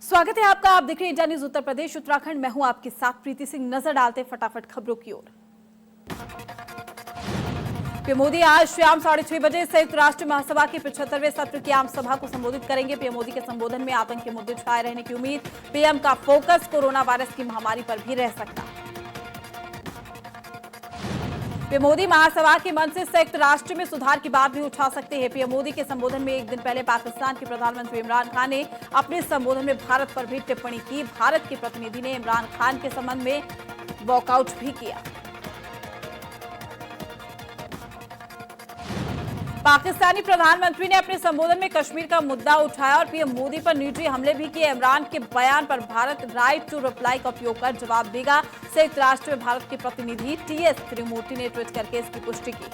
स्वागत है आपका। आप देख रहे हैं इंडिया न्यूज उत्तर प्रदेश उत्तराखंड। मैं हूं आपके साथ प्रीति सिंह। नजर डालते फटाफट खबरों की ओर। पीएम मोदी आज शाम 6:30 बजे संयुक्त राष्ट्र महासभा के 75वें सत्र की आम सभा को संबोधित करेंगे। पीएम मोदी के संबोधन में आतंक के मुद्दे छाए रहने की उम्मीद। पीएम का फोकस कोरोना वायरस की महामारी पर भी रह सकता है। पीएम मोदी महासभा के मंच से संयुक्त राष्ट्र में सुधार की बात भी उठा सकते हैं। पीएम मोदी के संबोधन में एक दिन पहले पाकिस्तान के प्रधानमंत्री इमरान खान ने अपने संबोधन में भारत पर भी टिप्पणी की। भारत के प्रतिनिधि ने इमरान खान के संबंध में वॉकआउट भी किया। पाकिस्तानी प्रधानमंत्री ने अपने संबोधन में कश्मीर का मुद्दा उठाया और पीएम मोदी पर निजी हमले भी किए। इमरान के बयान पर भारत राइट टू रिप्लाई का उपयोग कर जवाब देगा। संयुक्त राष्ट्र में भारत के प्रतिनिधि टीएस त्रिमूर्ति ने ट्वीट करके इसकी पुष्टि की।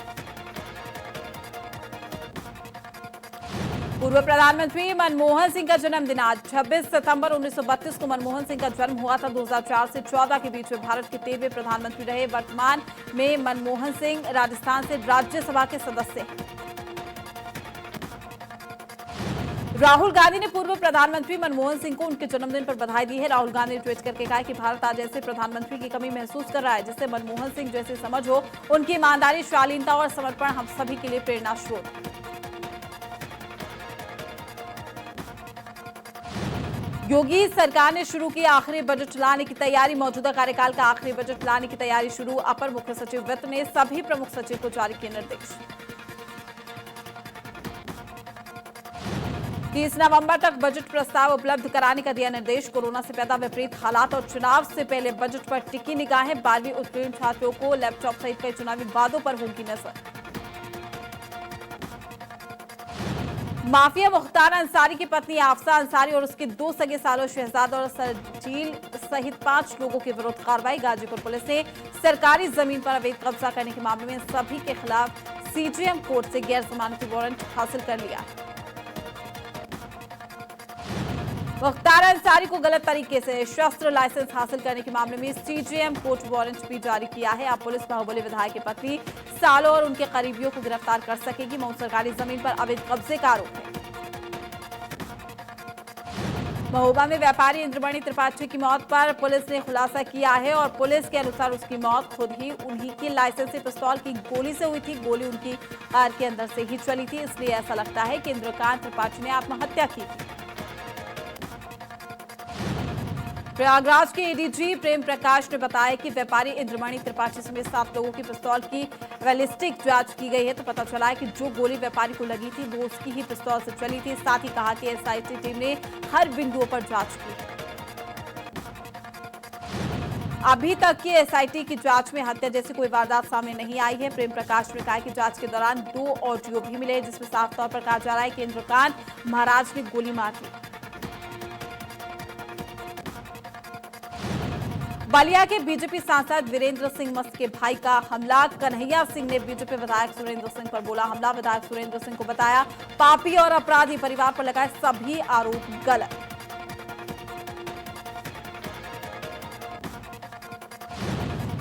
पूर्व प्रधानमंत्री मनमोहन सिंह का जन्मदिन आज 26 सितंबर 1932 को मनमोहन सिंह का जन्म हुआ था। 2004 से 14 के बीच में भारत के 13वें प्रधानमंत्री रहे। वर्तमान में मनमोहन सिंह राजस्थान से राज्यसभा के सदस्य हैं। राहुल गांधी ने पूर्व प्रधानमंत्री मनमोहन सिंह को उनके जन्मदिन पर बधाई दी है। राहुल गांधी ने ट्वीट करके कहा कि भारत आज ऐसे प्रधानमंत्री की कमी महसूस कर रहा है जिससे मनमोहन सिंह जैसे समझ हो। उनकी ईमानदारी, शालीनता और समर्पण हम सभी के लिए प्रेरणा स्रोत है। योगी सरकार ने शुरू की आखिरी बजट लाने की तैयारी। मौजूदा कार्यकाल का आखिरी बजट लाने की तैयारी शुरू। अपर मुख्य सचिव वित्त ने सभी प्रमुख सचिव को जारी किए निर्देश। 30 नवंबर तक बजट प्रस्ताव उपलब्ध कराने का दिया निर्देश। कोरोना से पैदा विपरीत हालात और चुनाव से पहले बजट पर टिकी निगाहें। 12वीं उत्तीर्ण छात्रों को लैपटॉप सहित कई चुनावी वादों पर होगी नजर। माफिया मुख्तार अंसारी की पत्नी आफसा अंसारी और उसके 2 सगे सालों शहजाद और सरजील सहित 5 लोगों के विरुद्ध कार्रवाई। गाजीपुर पुलिस ने सरकारी जमीन पर अवैध कब्जा करने के मामले में सभी के खिलाफ सीजेएम कोर्ट से गैर जमानती वारंट हासिल कर लिया। मुख्तार अंसारी को गलत तरीके से शस्त्र लाइसेंस हासिल करने के मामले में सीजेएम कोर्ट वारंट भी जारी किया है। अब पुलिस बाहुबली विधायक की पत्नी सालों और उनके करीबियों को गिरफ्तार कर सकेगी। मऊ सरकारी जमीन पर अवैध कब्जे का आरोप है। महोबा में व्यापारी इंद्रमणि त्रिपाठी की मौत पर पुलिस ने खुलासा किया है और पुलिस के अनुसार उसकी मौत खुद ही उन्हीं की लाइसेंस से पिस्तौल की गोली से हुई थी। गोली उनकी कार के अंदर से ही चली थी, इसलिए ऐसा लगता है कि इंद्रकांत त्रिपाठी ने आत्महत्या की थी। प्रयागराज के एडीजी प्रेम प्रकाश ने बताया कि व्यापारी इंद्रमणि त्रिपाठी समेत 7 लोगों की पिस्तौल की बैलिस्टिक जांच की गई है तो पता चला है कि जो गोली व्यापारी को लगी थी वो उसकी ही पिस्तौल से चली थी। साथ ही कहा कि एसआईटी टीम ने हर बिंदुओं पर जांच की। अभी तक की एसआईटी की जांच में हत्या जैसी कोई वारदात सामने नहीं आई है। प्रेम प्रकाश ने कहा कि जांच के दौरान 2 ऑडियो भी मिले जिसमें साफ तौर पर कहा जा रहा है कि इंद्रकांत महाराज ने गोली मार दी। बलिया के बीजेपी सांसद वीरेंद्र सिंह मस्त के भाई का हमला। कन्हैया सिंह ने बीजेपी विधायक सुरेंद्र सिंह पर बोला हमला। विधायक सुरेंद्र सिंह को बताया पापी और अपराधी। परिवार पर लगाए सभी आरोप गलत।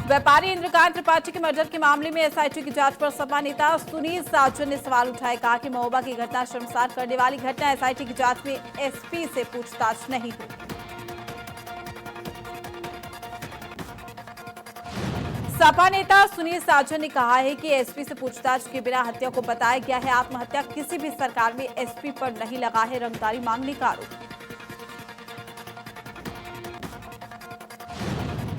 व्यापारी इंद्रकांत त्रिपाठी के मर्डर के मामले में एसआईटी की जांच पर सपा नेता सुनील साजन ने सवाल उठाए। कहा कि महोबा की घटना शर्मसार करने वाली घटना। एसआईटी की जांच में एसपी से पूछताछ नहीं हुई। सपा नेता सुनील साजन ने कहा है कि एसपी से पूछताछ के बिना हत्या को बताया गया है। आत्महत्या किसी भी सरकार में एसपी पर नहीं लगा है रंगदारी मांगने का आरोप।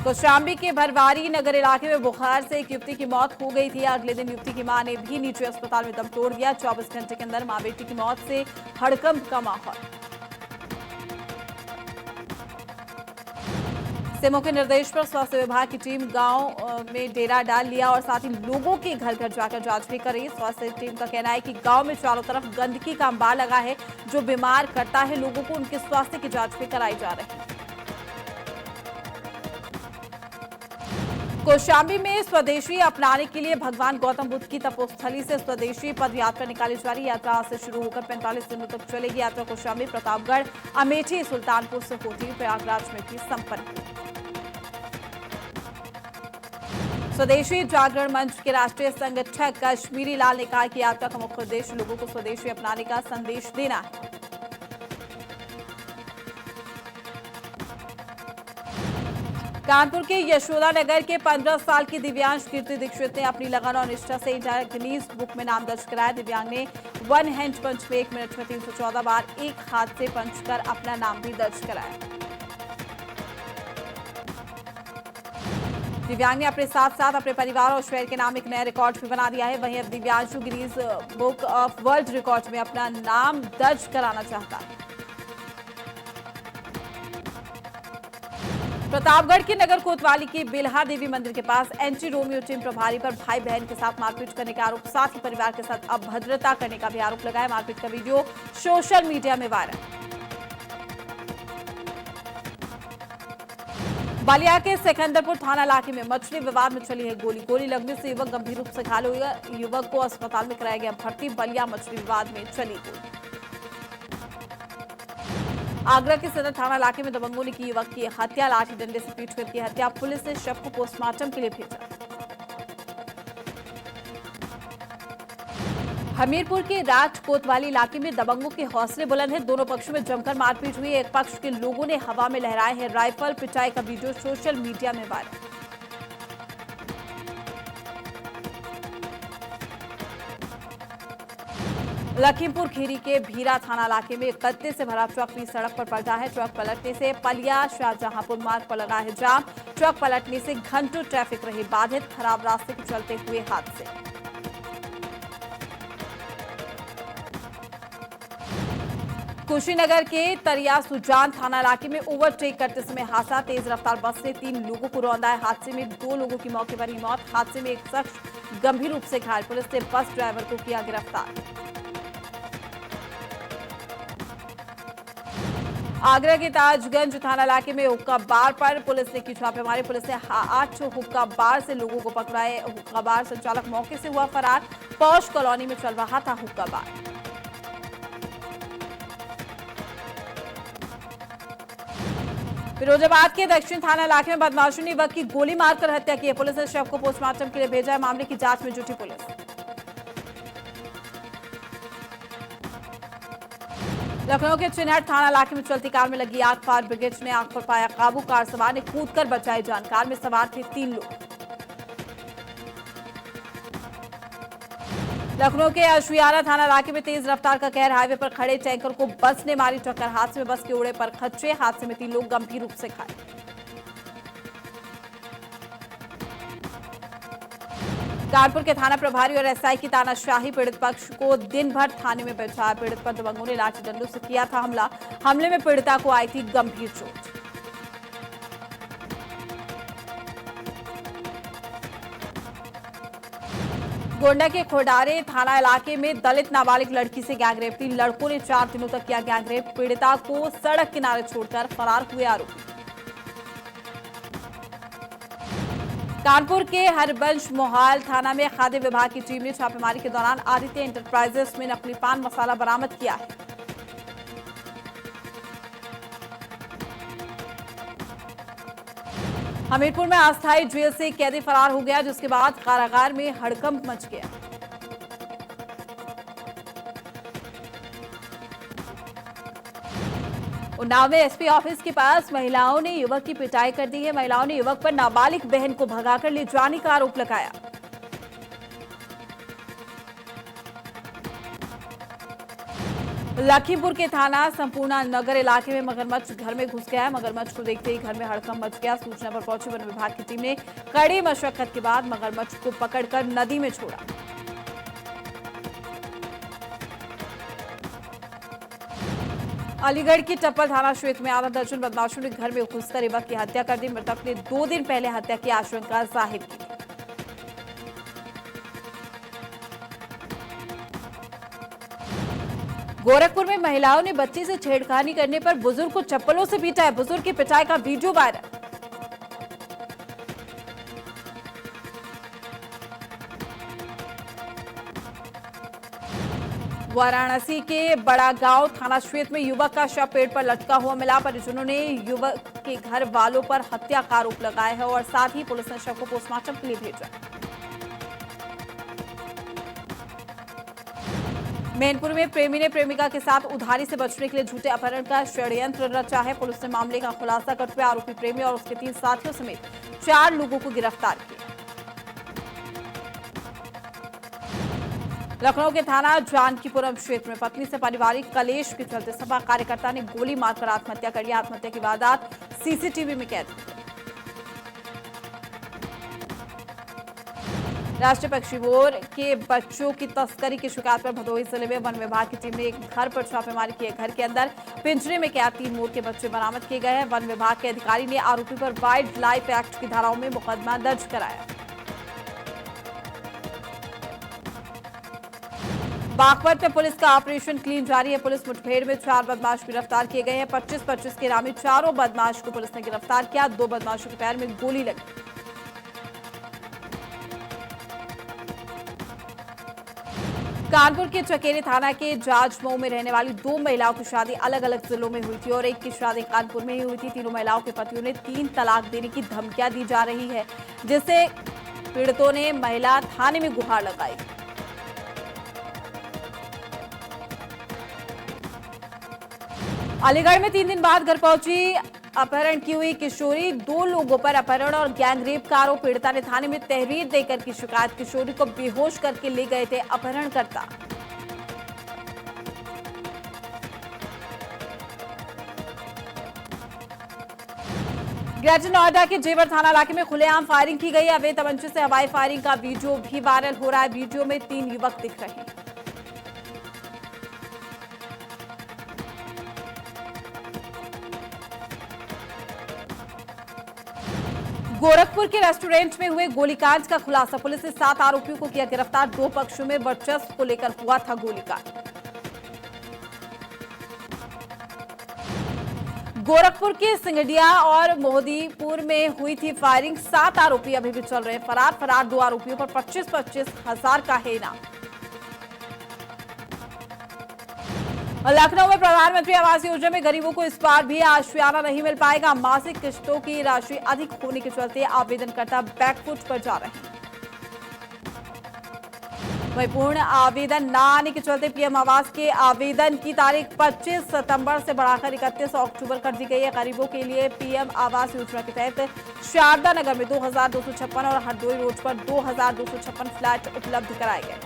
कौशाम्बी के भरवारी नगर इलाके में बुखार से एक युवती की मौत हो गई थी। अगले दिन युवती की मां ने भी निजी अस्पताल में दम तोड़ दिया। 24 घंटे के अंदर मां बेटी की मौत से हड़कंप का माहौल। सीएमओ के निर्देश पर स्वास्थ्य विभाग की टीम गांव में डेरा डाल लिया और साथ ही लोगों के घर घर जाकर जांच भी कर रही है। स्वास्थ्य टीम का कहना है कि गांव में चारों तरफ गंदगी का अंबार लगा है जो बीमार करता है लोगों को। उनके स्वास्थ्य की जांच भी कराई जा रही है। कौशाम्बी में स्वदेशी अपनाने के लिए भगवान गौतम बुद्ध की तपोस्थली से स्वदेशी पद यात्रा निकाली जा रही। यात्रा आज से शुरू होकर 45 दिनों तक चलेगी। यात्रा कौशाम्बी, प्रतापगढ़, अमेठी, सुल्तानपुर से होती प्रयागराज में भी संपन्न। स्वदेशी जागरण मंच के राष्ट्रीय संगठक कश्मीरी लाल ने कहा कि यात्रा का मुख्य उद्देश्य लोगों को स्वदेशी अपनाने का संदेश देना है। कानपुर के यशोदा नगर के 15 साल की दिव्यांश कीर्ति दीक्षित ने अपनी लगन और निष्ठा से इंडिया गिनीज बुक में नाम दर्ज कराया। दिव्यांग ने वन हैंड पंच में 1 मिनट में 314 बार एक हाथ से पंच कर अपना नाम भी दर्ज कराया। दिव्यांग ने अपने साथ साथ अपने परिवार और शहर के नाम एक नया रिकॉर्ड भी बना दिया है। वहीं अब Divyanshu Guinness book of world record में अपना नाम दर्ज कराना चाहता है। प्रतापगढ़ के नगर कोतवाली की बेल्हा देवी मंदिर के पास एंटी रोमियो टीम प्रभारी पर भाई बहन के साथ मारपीट करने का आरोप, साथ ही परिवार के साथ अभद्रता करने का भी आरोप लगाया। मारपीट का वीडियो सोशल मीडिया में वायरल। बलिया के सिकंदरपुर थाना इलाके में मछली विवाद में चली है गोली। गोली लगने से युवक गंभीर रूप से घायल हो गया। युवक को अस्पताल में कराया गया भर्ती। बलिया मछली विवाद में चली गोली। आगरा के सदर थाना इलाके में दबंगों ने की युवक की हत्या। लाठी डंडे से पीट कर की हत्या। पुलिस ने शव को पोस्टमार्टम के लिए भेजा। हमीरपुर के राज कोतवाली इलाके में दबंगों के हौसले बुलंद हैं। दोनों पक्षों में जमकर मारपीट हुई। एक पक्ष के लोगों ने हवा में लहराए हैं राइफल। पिटाई का वीडियो सोशल मीडिया में वायरल। लखीमपुर खीरी के भीरा थाना इलाके में गत्ते से भरा ट्रक भी सड़क पर पलटा है। ट्रक पलटने से पलिया शाहजहांपुर मार्ग पर लगा है जाम। ट्रक पलटने से घंटों ट्रैफिक रही बाधित। खराब रास्ते के चलते हुए हादसे। कुशीनगर के तरिया सुजान थाना इलाके में ओवरटेक करते समय हादसा। तेज रफ्तार बस ने 3 लोगों को रौंदा है। हादसे में 2 लोगों की मौके पर ही मौत। हादसे में एक शख्स गंभीर रूप से घायल। पुलिस ने बस ड्राइवर को किया गिरफ्तार। आगरा के ताजगंज थाना इलाके में हुक्का बार पर पुलिस ने की छापेमारी। पुलिस ने 8 हुक्का बार से लोगों को पकड़ाए। हुक्का बार संचालक मौके से हुआ फरार। पौष कॉलोनी में चल रहा था हुक्का बार। फिरोजाबाद के दक्षिण थाना इलाके में बदमाशों ने युवक की गोली मारकर हत्या की है। पुलिस ने शव को पोस्टमार्टम के लिए भेजा है। मामले की जांच में जुटी पुलिस। लखनऊ के चिन्हट थाना इलाके में चलती कार में लगी आग। फायर ब्रिगेड ने आग पर पाया काबू। कार सवार ने कूदकर बचाई जान। कार में सवार थे 3 लोग। लखनऊ के अशवियारा थाना इलाके में तेज रफ्तार का कहर। हाईवे पर खड़े टैंकर को बस ने मारी टक्कर। हादसे में बस के उड़े पर खच्चे। हादसे में 3 लोग गंभीर रूप से घायल। कानपुर के थाना प्रभारी और एसआई की तानाशाही। पीड़ित पक्ष को दिन भर थाने में बैठाया। पीड़ित पर दबंगों ने लाठी डंडों से किया था हमला। हमले में पीड़िता को आई थी गंभीर चोट। गोंडा के खोडारे थाना इलाके में दलित नाबालिग लड़की से गैंगरेप। 3 लड़कों ने 4 दिनों तक किया गैंगरेप। पीड़िता को सड़क किनारे छोड़कर फरार हुए आरोपी। कानपुर के हरबंश मोहाल थाना में खाद्य विभाग की टीम ने छापेमारी के दौरान आदित्य एंटरप्राइजेस में नकली पान मसाला बरामद किया है। हमीरपुर में अस्थायी जेल से कैदी फरार हो गया, जिसके बाद कारागार में हड़कंप मच गया। उन्नाव में एसपी ऑफिस के पास महिलाओं ने युवक की पिटाई कर दी है। महिलाओं ने युवक पर नाबालिग बहन को भगाकर ले जाने का आरोप लगाया। लखीमपुर के थाना संपूर्णा नगर इलाके में मगरमच्छ घर में घुस गया है। मगरमच्छ को देखते ही घर में हड़कंप मच गया। सूचना पर पहुंची वन विभाग की टीम ने कड़ी मशक्कत के बाद मगरमच्छ को पकड़कर नदी में छोड़ा। अलीगढ़ की टप्पल थाना क्षेत्र में आधा दर्जन बदमाशों ने घर में घुसकर युवक की हत्या कर दी। मृतक ने 2 दिन पहले हत्या की आशंका जाहिर की। गोरखपुर में महिलाओं ने बच्चे से छेड़खानी करने पर बुजुर्ग को चप्पलों से पीटा है। बुजुर्ग की पिटाई का वीडियो वायरल। वाराणसी के बड़ा गांव थाना क्षेत्र में युवक का शव पेड़ पर लटका हुआ मिला। परिजनों ने युवक के घर वालों पर हत्या का आरोप लगाया है और साथ ही पुलिस ने शव को पोस्टमार्टम के लिए भेजा। मैनपुर में प्रेमी ने प्रेमिका के साथ उधारी से बचने के लिए झूठे अपहरण का षड्यंत्र रचा है। पुलिस ने मामले का खुलासा करते हुए आरोपी प्रेमी और उसके 3 साथियों समेत 4 लोगों को गिरफ्तार किया। लखनऊ के थाना जानकीपुरम क्षेत्र में पत्नी से पारिवारिक कलेश के चलते सपा कार्यकर्ता ने गोली मारकर आत्महत्या कर लिया। आत्महत्या की वारदात सीसीटीवी में कैद। राष्ट्रीय पक्षी बोर के बच्चों की तस्करी की शिकायत पर भदोही जिले में वन विभाग की टीम ने एक घर पर छापेमारी की। घर के अंदर पिंजरे में कैद 3 मोर के बच्चे बरामद किए गए हैं। वन विभाग के अधिकारी ने आरोपी पर वाइल्ड लाइफ एक्ट की धाराओं में मुकदमा दर्ज कराया। बागपत में पुलिस का ऑपरेशन क्लीन जारी है। पुलिस मुठभेड़ में 4 बदमाश गिरफ्तार किए गए हैं। 25-25 के इनामी चारों बदमाश को पुलिस ने गिरफ्तार किया। 2 बदमाशों के पैर में गोली लगी। कानपुर के चकेरी थाना के जाजमऊ में रहने वाली 2 महिलाओं की शादी अलग अलग जिलों में हुई थी और एक की शादी कानपुर में ही हुई थी। तीनों महिलाओं के पतियों ने 3 तलाक देने की धमकियां दी जा रही है, जिससे पीड़ितों ने महिला थाने में गुहार लगाई। अलीगढ़ में 3 दिन बाद घर पहुंची अपहरण की हुई किशोरी। 2 लोगों पर अपहरण और गैंगरेप का आरोप। पीड़िता ने थाने में तहरीर देकर की शिकायत। किशोरी को बेहोश करके ले गए थे अपहरणकर्ता। ग्रेटर नोएडा के जेवर थाना इलाके में खुलेआम फायरिंग की गई। अवैध तमंचे से हवाई फायरिंग का वीडियो भी वायरल हो रहा है। वीडियो में 3 युवक दिख रहे हैं। गोरखपुर के रेस्टोरेंट में हुए गोलीकांड का खुलासा। पुलिस ने 7 आरोपियों को किया गिरफ्तार। 2 पक्षों में वर्चस्व को लेकर हुआ था गोलीकांड। गोरखपुर के सिंगडिया और मोहदीपुर में हुई थी फायरिंग। 7 आरोपी अभी भी चल रहे हैं फरार। 2 आरोपियों पर 25-25 हजार का है इनाम। लखनऊ में प्रधानमंत्री आवास योजना में गरीबों को इस बार भी आशियाना नहीं मिल पाएगा। मासिक किस्तों की राशि अधिक होने के चलते आवेदनकर्ता बैकफुट पर जा रहे हैं। वहीं पूर्ण आवेदन न आने के चलते पीएम आवास के आवेदन की तारीख 25 सितंबर से बढ़ाकर 31 अक्टूबर कर दी गई है। गरीबों के लिए पीएम आवास योजना के तहत शारदा नगर में 2256 और हरदोई रोड पर 2256 फ्लैट उपलब्ध कराए गए।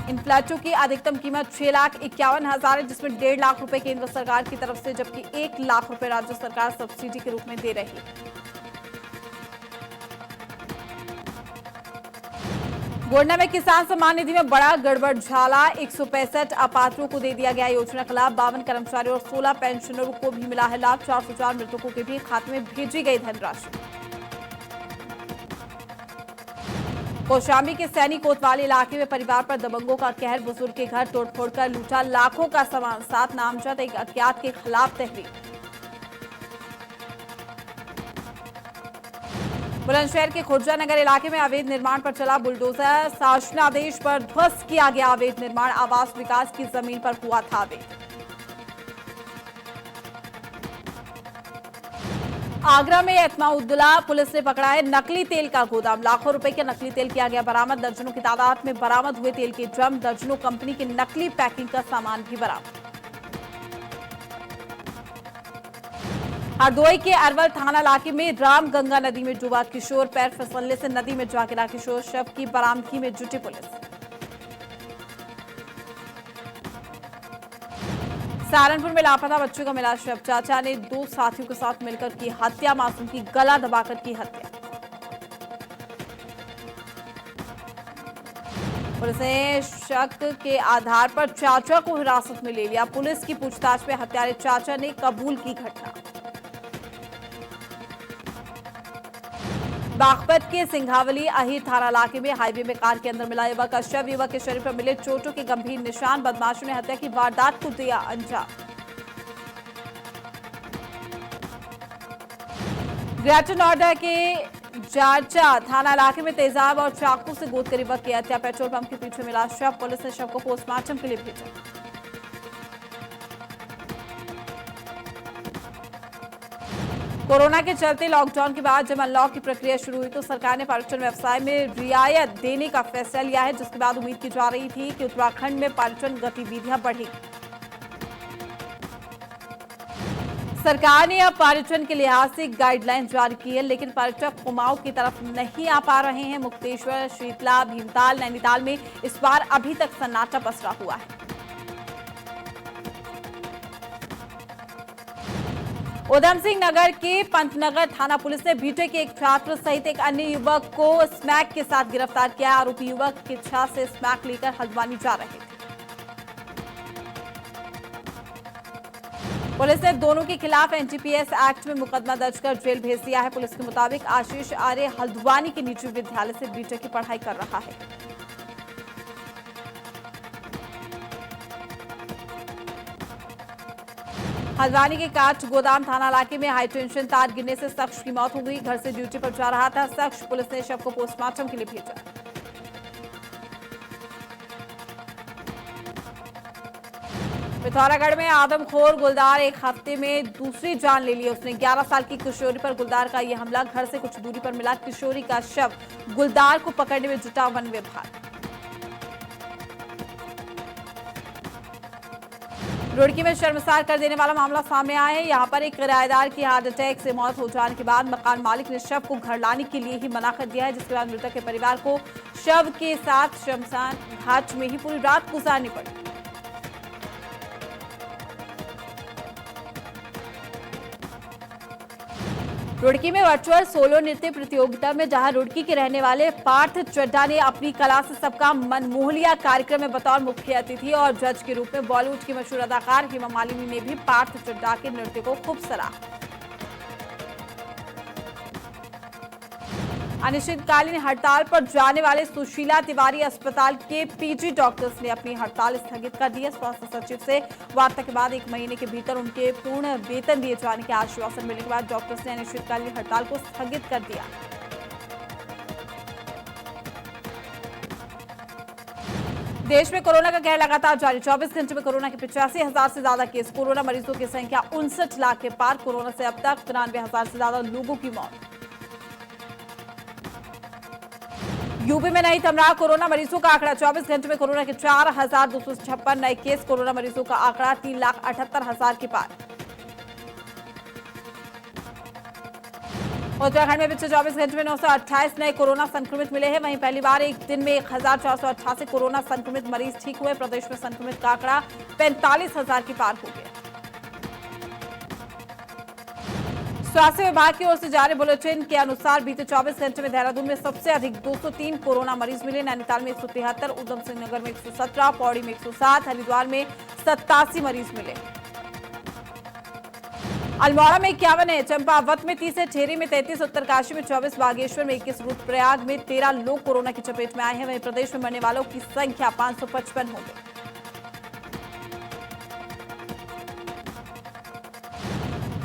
इन फ्लैटों की अधिकतम कीमत 6,51,000 है, जिसमें 1.5 लाख रुपए केंद्र सरकार की तरफ से जबकि 1 लाख रुपए राज्य सरकार सब्सिडी के रूप में दे रही है। गोंडा में किसान सम्मान निधि में बड़ा गड़बड़झाला। 165 अपात्रों को दे दिया गया योजना का लाभ। 52 कर्मचारियों और 16 पेंशनरों को भी मिला है लाभ। 404 मृतकों के भी खाते में भेजी गई धनराशि। कौशाम्बी के सैनी कोतवाली इलाके में परिवार पर दबंगों का कहर। बुजुर्ग के घर तोड़फोड़ कर लूटा लाखों का सामान। 7 नामजद एक अज्ञात के खिलाफ तहरीर। बुलंदशहर के खुर्जा नगर इलाके में अवैध निर्माण पर चला बुलडोजर। शासनादेश पर ध्वस्त किया गया अवैध निर्माण। आवास विकास की जमीन पर हुआ था अवैध। आगरा में एतमाउद्दौला पुलिस ने पकड़ा है नकली तेल का गोदाम। लाखों रुपए के नकली तेल किया गया बरामद। दर्जनों की तादाद में बरामद हुए तेल के ड्रम। दर्जनों कंपनी की नकली पैकिंग का सामान भी बरामद। हरदोई के अरवल थाना इलाके में रामगंगा नदी में डूबा किशोर। पैर फिसलने से नदी में जा गिरा किशोर। शव की बरामदगी में जुटी पुलिस। सहारनपुर में लापता बच्चों का मिला शव। चाचा ने 2 साथियों के साथ मिलकर की हत्या। मासूम की गला दबाकर की हत्या। पुलिस ने शक के आधार पर चाचा को हिरासत में ले लिया। पुलिस की पूछताछ में हत्यारे चाचा ने कबूल की घटना। बागपत के सिंघावली अहीर थाना इलाके में हाईवे में कार के अंदर मिला युवक का शव। युवक के शरीर पर मिले चोटों के गंभीर निशान। बदमाशों ने हत्या की वारदात को दिया अंजाम। ग्रेटर नोएडा के जारचा थाना इलाके में तेजाब और चाकू से गोदकर युवक की हत्या। पेट्रोल पंप के पीछे मिला शव। पुलिस ने शव को पोस्टमार्टम के लिए भेजा। कोरोना के चलते लॉकडाउन के बाद जब अनलॉक की प्रक्रिया शुरू हुई तो सरकार ने पर्यटन व्यवसाय में रियायत देने का फैसला लिया है, जिसके बाद उम्मीद की जा रही थी कि उत्तराखंड में पर्यटन गतिविधियां बढ़ेगी। सरकार ने अब पर्यटन के लिहाज से गाइडलाइन जारी की है, लेकिन पर्यटक कुमाऊं की तरफ नहीं आ पा रहे हैं। मुक्तेश्वर, शीतला, भीमताल, नैनीताल में इस बार अभी तक सन्नाटा पसरा हुआ है। उधम सिंह नगर के पंतनगर थाना पुलिस ने बीटेक के एक छात्र सहित एक अन्य युवक को स्मैक के साथ गिरफ्तार किया। आरोपी युवक की इच्छा से स्मैक लेकर हल्द्वानी जा रहे थे। पुलिस ने दोनों के खिलाफ एनडीपीएस एक्ट में मुकदमा दर्ज कर जेल भेज दिया है। पुलिस के मुताबिक आशीष आर्य हल्द्वानी के निजी विद्यालय से बीटेक की पढ़ाई कर रहा है। हल्द्वानी के काठ गोदाम थाना इलाके में हाईटेंशन तार गिरने से शख्स की मौत हो गई। घर से ड्यूटी पर जा रहा था शख्स। पुलिस ने शव को पोस्टमार्टम के लिए भेजा। पिथौरागढ़ में आदमखोर गुलदार एक हफ्ते में दूसरी जान ले ली। उसने 11 साल की किशोरी पर गुलदार का यह हमला। घर से कुछ दूरी पर मिला किशोरी का शव। गुलदार को पकड़ने में जुटा वन विभाग। रुड़की में शर्मसार कर देने वाला मामला सामने आया है। यहां पर एक किराएदार की हार्ट अटैक से मौत हो जाने के बाद मकान मालिक ने शव को घर लाने के लिए ही मना कर दिया है, जिसके बाद मृतक के परिवार को शव के साथ शमशान घाट में ही पूरी रात गुजारनी पड़ी। रुड़की में वर्चुअल सोलो नृत्य प्रतियोगिता में जहां रुड़की के रहने वाले पार्थ चड्ढा ने अपनी कला से सबका मन मोह लिया। कार्यक्रम में बतौर मुख्य अतिथि और जज के रूप में बॉलीवुड की मशहूर अदाकार हेमा मालिनी ने भी पार्थ चड्ढा के नृत्य को खूब सराहा। अनिश्चितकालीन हड़ताल पर जाने वाले सुशीला तिवारी अस्पताल के पीजी डॉक्टर्स ने अपनी हड़ताल स्थगित कर दी है। स्वास्थ्य सचिव से वार्ता के बाद 1 महीने के भीतर उनके पूर्ण वेतन दिए जाने के आश्वासन मिलने के बाद डॉक्टर्स ने अनिश्चितकालीन हड़ताल को स्थगित कर दिया। देश में कोरोना का कहर लगातार जारी। 24 घंटे में कोरोना के 85,000 से ज्यादा केस। कोरोना मरीजों की संख्या 59 लाख के पार। कोरोना से अब तक 93,000 से ज्यादा लोगों की मौत। यूपी में नहीं थम रहा कोरोना मरीजों का आंकड़ा। 24 घंटे में कोरोना के 4,256 नए केस। कोरोना मरीजों का आंकड़ा 3,78,000 के पार। उत्तराखंड में पिछले 24 घंटे में 928 नए कोरोना संक्रमित मिले हैं। वहीं पहली बार एक दिन में 1,488 कोरोना संक्रमित मरीज ठीक हुए। प्रदेश में संक्रमित का आंकड़ा 45,000 के पार हो गया। स्वास्थ्य विभाग की ओर से जारी बुलेटिन के अनुसार बीते 24 घंटे में देहरादून में सबसे अधिक 203 कोरोना मरीज मिले। नैनीताल में 173, उधम सिंह नगर में 117, पौड़ी में 107, हरिद्वार में 87 मरीज मिले। अल्मोड़ा में 51 है, चंपावत में 30 है, ठेरी में 33, उत्तरकाशी में 24, बागेश्वर में 21, रुद्रप्रयाग में 13 लोग कोरोना की चपेट में आए हैं। वहीं प्रदेश में मरने वालों की संख्या 555 हो गई।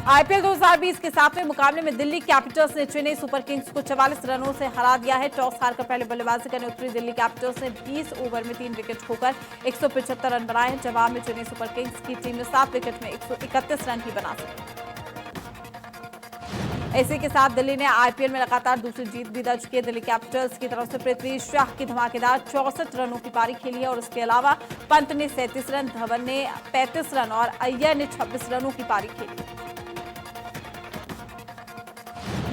आईपीएल 2020 के 7वें मुकाबले में दिल्ली कैपिटल्स ने चेन्नई सुपर किंग्स को 44 रनों से हरा दिया है। टॉस हारकर पहले बल्लेबाजी करने उतरी दिल्ली कैपिटल्स ने 20 ओवर में 3 विकेट खोकर 175 रन बनाए हैं। जवाब में चेन्नई सुपर किंग्स की टीम ने 7 विकेट में 131 रन ही बना सकी। इसी के साथ दिल्ली ने आईपीएल में लगातार दूसरी जीत भी दर्ज की। दिल्ली कैपिटल्स की तरफ से पृथ्वी शाह की धमाकेदार 64 रनों की पारी खेली है और इसके अलावा पंत ने 37 रन, धवन ने 35 रन और अय्यर ने 26 रनों की पारी खेली।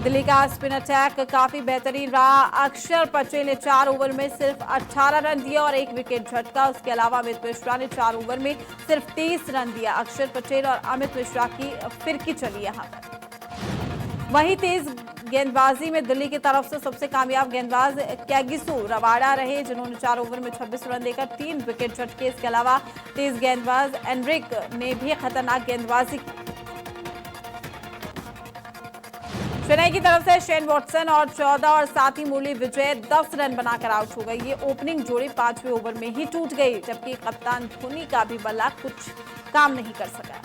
दिल्ली का स्पिन अटैक काफी बेहतरीन रहा। अक्षर पटेल ने 4 ओवर में सिर्फ 18 रन दिए और 1 विकेट झटका। उसके अलावा अमित मिश्रा ने 4 ओवर में सिर्फ 30 रन दिया। अक्षर पटेल और अमित मिश्रा की फिरकी चली यहां पर। वहीं तेज गेंदबाजी में दिल्ली की तरफ से सबसे कामयाब गेंदबाज कैगिसो रबाडा रहे, जिन्होंने 4 ओवर में 26 रन देकर 3 विकेट झटके। इसके अलावा तेज गेंदबाज एनरिक ने भी खतरनाक गेंदबाजी की। चेन्नई की तरफ से शेन वॉटसन और 14 और साथ ही मुरली विजय 10 रन बनाकर आउट हो गई। ये ओपनिंग जोड़ी 5वें ओवर में ही टूट गई, जबकि कप्तान धोनी का भी बल्ला कुछ काम नहीं कर सका।